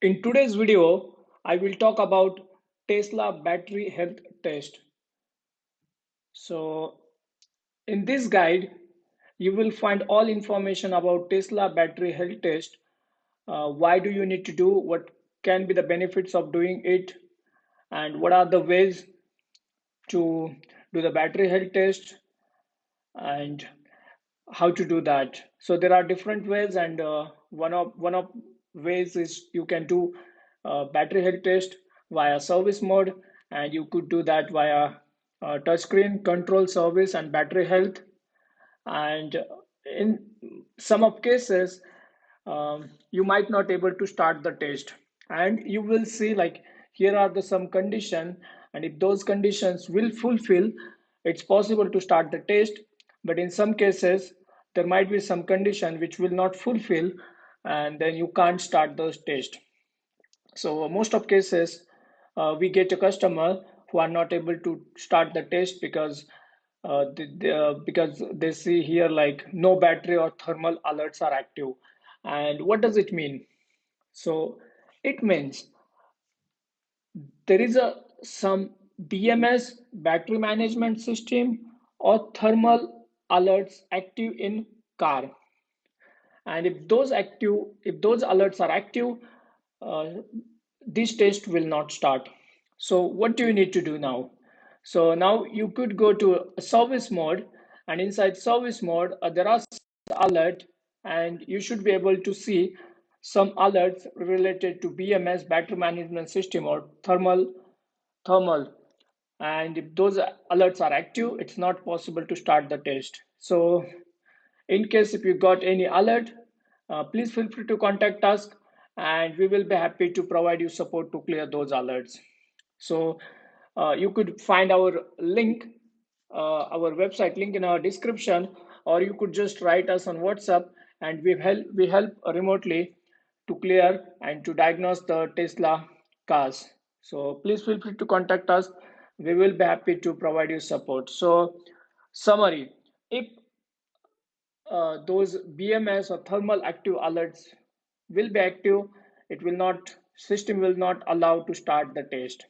In today's video, I will talk about Tesla battery health test. So, in this guide, you will find all information about Tesla battery health test. Why do you need to do? What can be the benefits of doing it? And what are the ways to do the battery health test? And how to do that. So there are different ways, and one of ways is you can do battery health test via service mode, and you could do that via touchscreen control service and battery health. And in some of cases, you might not able to start the test, and you will see like here are the some condition, and if those conditions will fulfill, it's possible to start the test. But in some cases there might be some condition which will not fulfill, and then you can't start those test. So most of cases, we get a customer who are not able to start the test because because they see here like no battery or thermal alerts are active. And what does it mean? So it means there is a some BMS battery management system or thermal alerts active in car, and if those alerts are active, uh, this test will not start. So what do you need to do now? So now you could go to a service mode, and inside service mode there are alert, and you should be able to see some alerts related to BMS battery management system or thermal. And if those alerts are active, it's not possible to start the test. So in case if you got any alert, please feel free to contact us, and we will be happy to provide you support to clear those alerts. So you could find our link, our website link in our description, or you could just write us on WhatsApp, and we help remotely to clear and to diagnose the Tesla cars. So please feel free to contact us. We will be happy to provide you support. So summary: if those BMS or thermal active alerts will be active, it will not system will not allow to start the test.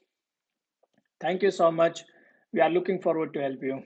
Thank you so much. We are looking forward to help you.